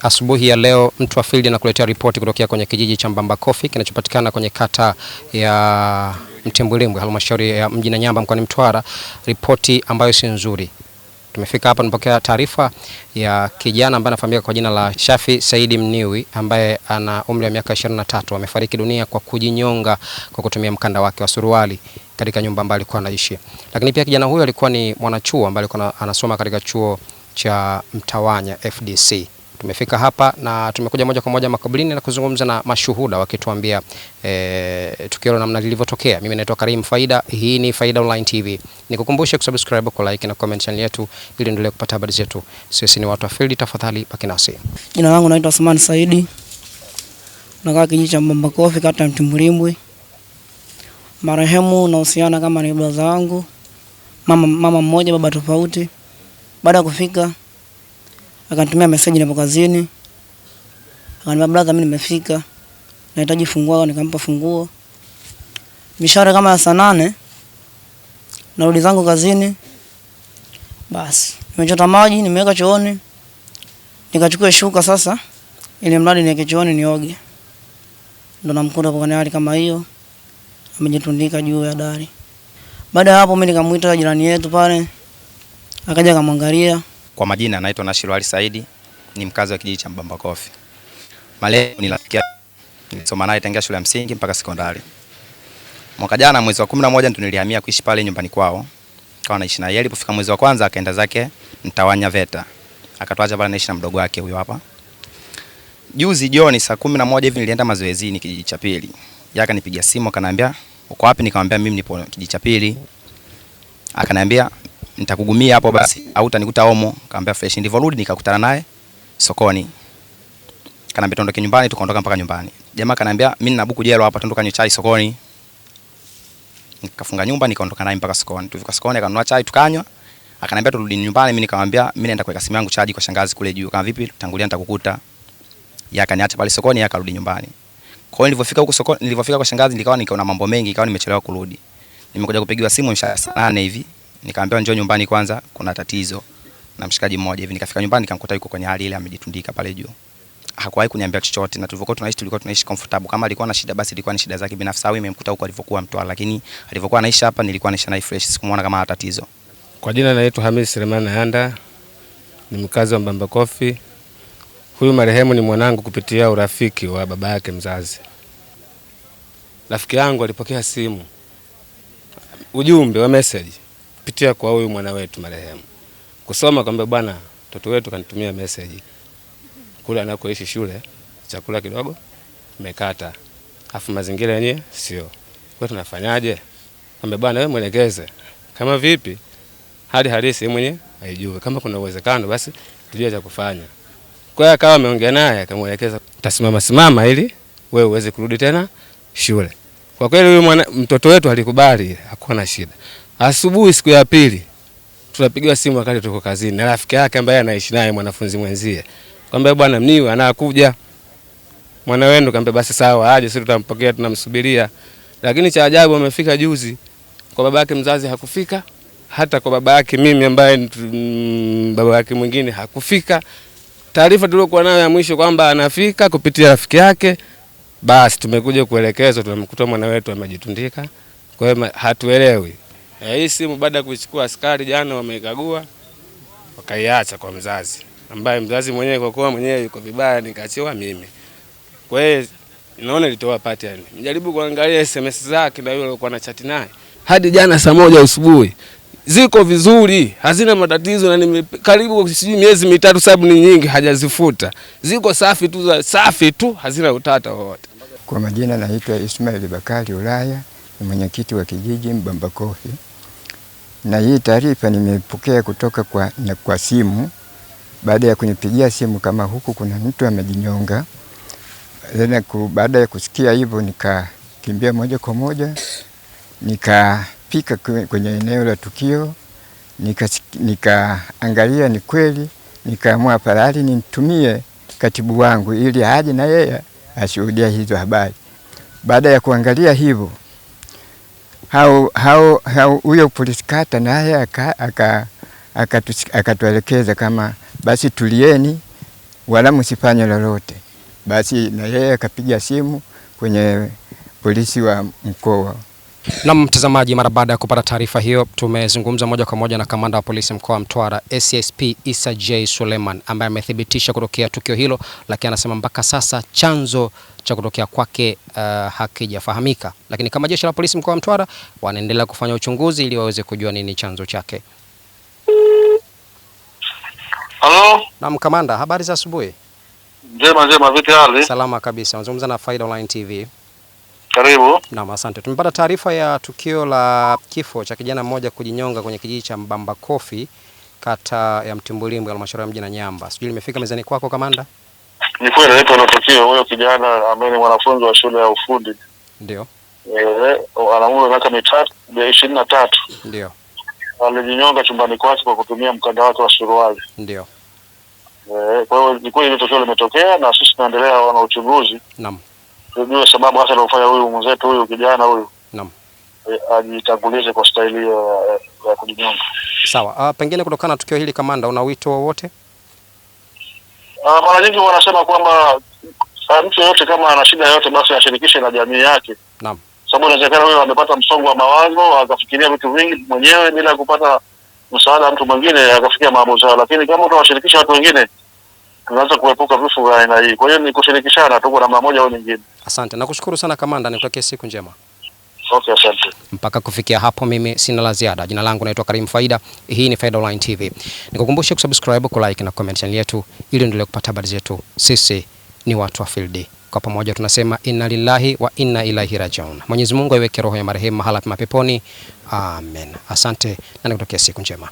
Asubuhi ya leo mtu wa field anakuletea ripoti kutokea kwenye kijiji cha Mbamba Coffee kinachopatikana kwenye kata ya Mtembwelembwe, halmashauri ya mji Nanyamba mkoani Mtwara. Ripoti ambayo si nzuri. Tumefika hapa tunapokea taarifa ya kijana ambaye anafahamika kwa jina la Shafi Saidi Mniwi ambaye ana umri wa miaka 23. Amefariki dunia kwa kujinyonga kwa kutumia mkanda wake wa suruali katika nyumba ambayo alikuwa anaishi. Lakini pia kijana huyo alikuwa ni mwanachuo ambaye alikuwa anasoma katika chuo cha Mtawanya FDC. Tumefika hapa na tumekuja moja kwa moja makaburini na kuzungumza na mashuhuda wakituambia tukio namna lilivyotokea. Mimi naitwa Karim Faida, hii ni Faida Online TV. Nikukumbushe kusubscribe, ku like na comment channel yetu ili endelee kupata habari zetu. Sisi ni watu wa field, tafadhali baki nasi. Jina langu naitwa Osman Saidi. Nakaa kijiji cha Mbamba Coffee kata ya Mtembwelembwe. Marehemu nahusiana kama ni brother wangu. Mama mmoja baba tofauti. Baada ya kufika akanitumia message nipo kazini. Akaniambia brother, mimi nimefika, nahitaji funguo. Nikampa funguo. Mishahara kama saa 8 narudi zangu kazini. Basi nimechota maji nimeweka chooni, nikachukua shuka sasa ili mradi niweke chooni nioge. Ndo namkuta kwa hali kama hiyo, amejitundika juu ya dari. Baada ya hapo mimi nikamuita jirani yetu pale, akaja akamwangalia. Kwa majina naitwa Nashiru Ali Saidi, ni mkazi wa kijiji cha Mbamba Coffee. Marehemu nilisoma naye tangia shule ya msingi mpaka sekondari. Mwaka jana mwezi wa 11 ndo nilihamia kuishi pale nyumbani kwao. Kawa naishi na yeye. Alipofika mwezi wa kwanza akaenda zake Mtawanya VETA. Akatuacha pale naishi na mdogo wake huyo hapa. Juzi jioni saa 11 hivi nilienda mazoezini kijiji cha pili. Yeye akanipigia simu akaniambia, "Uko wapi?" Nikamwambia mimi nipo kijiji cha pili. Akaniambia, "Nitakugumia hapo basi au utanikuta homo." Nikamwambia fresh. Ndivyorudi nikakutana naye sokoni. Kaniambia tuondoke nyumbani, tukaondoka mpaka nyumbani. Jamaa kaniambia mimi nina buku jelo hapa, tuondoka nywe chai sokoni. Nikafunga nyumba nikaondoka naye mpaka sokoni. Tulifika sokoni akanunua chai tukanywa. Akaniambia turudi nyumbani, mimi nikamwambia mimi naenda kuweka simu yangu chaji kwa shangazi kule juu. Kama vipi tangulia nitakukuta. Yeye akaniacha pale sokoni, yeye akarudi nyumbani. Kwa hiyo nilipofika huko sokoni, nilipofika kwa shangazi nikaona mambo mengi, nikawa nimechelewa kurudi. Nimekuja kupigiwa simu saa 8 hivi. Nikamwambia njoo nyumbani kwanza, kuna tatizo na mshikaji mmoja hivi. Nikafika nyumbani nikamkuta yuko kwenye hali ile amejitundika pale juu. Hakuwahi kuniambia chochote, na tulikuwa tunaishi comfortable. Kama alikuwa na shida basi ilikuwa ni shida zake binafsi, au imemkuta huko alivyokuwa Mtwara, lakini alivyokuwa anaishi hapa nilikuwa naishi naye fresh, sikumuona kama tatizo. Kwa jina naitwa Hamisi Selemani Nayanda, ni mkazi wa Mbamba Coffee. Huyu marehemu ni mwanangu kupitia urafiki wa baba yake mzazi. Rafiki yangu alipokea simu, ujumbe wa message kupitia kwa huyu mwana wetu marehemu. Kusoma kwamba bwana mtoto wetu kanitumia message. Kule anakoishi shule chakula kidogo umekata, afu mazingira yenyewe sio. Kwa tunafanyaje? Kwamba bwana wewe mwelekeze. Kama vipi? Hadi halisi mwenyewe haijui. Kama kuna uwezekano basi tujue cha kufanya. Kwa hiyo akawa ameongea naye akamwelekeza utasimama ili wewe uweze kurudi tena shule. Kwa kweli huyu mtoto wetu alikubali, hakuwa na shida. Asubuhi siku ya pili tunapigiwa simu wakati tuko kazini na rafiki yake ambaye anaishi naye mwanafunzi mwenzie. Kwamba bwana Mniwi anakuja. Mwana wenu kaambia basi sawa aje, sisi tutampokea tunamsubiria. Lakini cha ajabu amefika juzi. Kwa baba yake mzazi hakufika, hata kwa baba yake mimi ambaye baba yake mwingine hakufika. Taarifa tuliokuwa nayo ya mwisho kwamba anafika kupitia rafiki yake, basi tumekuja kuelekezwa tunamkuta mwana wetu amejitundika. Kwa hiyo hatuelewi. Hii simu baada ya kuchukua askari jana wameikagua wakaiacha kwa mzazi, ambaye mzazi mwenyewe kwa kuwa mwenyewe yuko vibaya nikaachiwa mimi. Kwa hiyo naona ilitoa pati yani. Nijaribu kuangalia SMS zake na yule alikuwa na chat naye. Hadi jana saa 1 asubuhi. Ziko vizuri, hazina matatizo na karibu sijui miezi 3 sababu ni nyingi hajazifuta. Ziko safi tu, hazina utata wowote. Kwa majina naitwa Ismail Bakari Ulaya, ni mwenyekiti wa kijiji Mbamba Coffee. Na hii taarifa nimepokea kutoka kwa simu. Baada ya kunipigia simu kama huku kuna mtu amejinyonga. Baada ya kusikia hivyo nikakimbia moja kwa moja, nikafika kwenye eneo la tukio, nikaangalia ni kweli, nikaamua afadhali nitumie katibu wangu ili aje na yeye ashuhudia hizo habari. Baada ya kuangalia hivyo, huyo polisi kata naye akatuelekeza kama basi tulieni wala msifanye lolote. Basi na yeye akapiga simu kwenye polisi wa mkoa. Na mtazamaji, mara baada ya kupata taarifa hiyo, tumezungumza moja kwa moja na kamanda wa polisi mkoa wa Mtwara SSP Issa J Suleiman, ambaye amethibitisha kutokea tukio hilo, lakini anasema mpaka sasa chanzo cha kutokea kwake hakijafahamika, lakini kama jeshi la polisi mkoa wa Mtwara wanaendelea kufanya uchunguzi ili waweze kujua nini chanzo chake. Halo? Na kamanda, habari za asubuhi? Njema, vipi hali? Salama kabisa. Nazungumza na Faida Online TV. Karibu. Naam, asante. Tumepata taarifa ya tukio la kifo cha kijana mmoja kujinyonga kwenye kijiji cha Mbambakofi, kata ya Mtimbulimbwe, halmashauri ya mji Nanyamba. Sijui limefika mezani kwako kamanda? Ni kweli hapo na tukio, huyo kijana ambaye ni mwanafunzi wa shule ya ufundi. Ndio. Ana umri wa miaka 23. Ndio. Alijinyonga chumbani kwake kwa kutumia mkanda wake wa suruali. Ndio. Kwa hiyo ni kweli tukio limetokea na sisi tunaendelea na uchunguzi. Naam. Tujue sababu hasa iliyofanya huyu mwenzetu huyu kijana huyu ajitangulize kwa staili ya kujinyonga. Sawa. Pengine kutokana na tukio hili kamanda, una wito wowote? Mara nyingi wanasema kwamba mtu yote kama ana shida yote basi ashirikishe na jamii yake. Naam. Sababu inawezekana wewe amepata msongo wa mawazo akafikiria vitu vingi mwenyewe bila kupata msaada mtu mwingine akafikia maamuzi hayo, lakini kama utawashirikisha watu wengine tunaanza kuepuka vifo vya aina hii. Kwa hiyo ni kushirikishana tu kwa namna moja au nyingine. Asante. Nakushukuru sana kamanda, nikutakie siku njema. Okay, asante. Mpaka kufikia hapo mimi sina la ziada. Jina langu naitwa Karim Faida. Hii ni Faida Online TV. Nikukumbushe kusubscribe, kulike na comment channel yetu ili endelee kupata habari zetu. Sisi ni watu wa field. Kwa pamoja tunasema inna lillahi wa inna ilaihi rajiun. Mwenyezi Mungu aiweke roho ya marehemu mahala pema peponi. Amen. Asante na nikutakia siku njema.